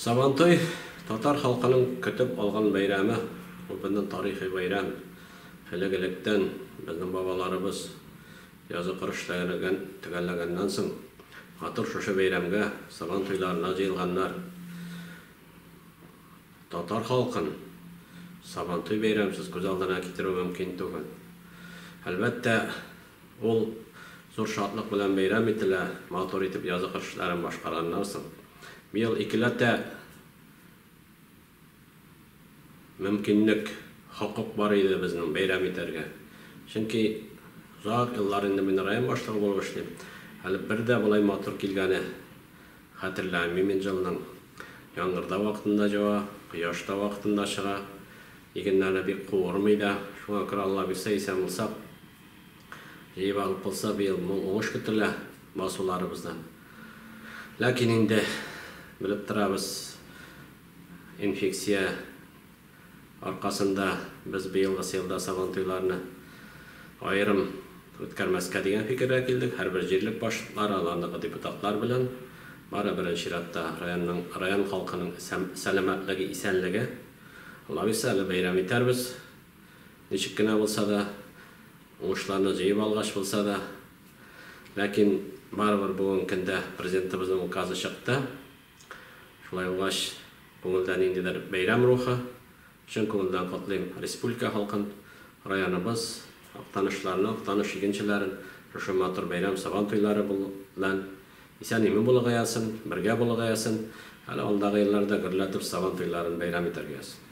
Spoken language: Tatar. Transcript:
Сабантуй татар халкының көтеп алган бәйрәме, ул безнең тарихи бәйрәм. Элек-электән безнең бабаларыбыз язы кырышларыгын төгәлләгәннән соң матур шушы бәйрәмгә Сабантуйларына җыелганнар. Татар халкын Сабантуй бәйрәмсез күз алдына китерү мөмкин түгел. Әлбәттә, ул зур шатлык белән бәйрәм ителә, матур итеп язы кырышларын башкарганнан соң. Быел икеләтә мөмкинлек, хокук бар иде безнең бәйрәм итәргә. Чөнки узак еллар инде мин район башлыгы булып эшлим. Әле бер дә булай матур килгәне хәтерләмим мин җылның. Яңгырда вакытында җава, кояшта вакытында чыга. Игеннәрне бик куырмый да, шуңа күрә Алла бирсә исән булсак, җыеп алып булса быел уңыш көтелә басуларыбыздан. Ләкин инде белеп торабыз, инфекция аркасында без быелгы елда Сабантуйларны аерым үткәрмәскә дигән фикергә килдек. Һәрбер җирлек башлыклар, аларның депутатлар белән бары беренче чиратта район халкының сәламәтлеге, исәнлеге Алла бирсә бәйрәм итәрбез. Ничек кенә булса да, уңышларны җыеп алгач булса да, ләкин барыбер бүген көндә президентыбызның указы чыкты. Шулай булгач, күңелдән ниндидер бәйрәм рухы, чын күңелдән котлыйм республика халкын, районыбыз, актанышларны, актаныш игенчеләрен шушы матур бәйрәм Сабантуйлары белән исән-имин булырга ясын, бергә булырга ясын, әле алдагы елларда гөрләтеп Сабантуйларын бәйрәм итәргә ясын.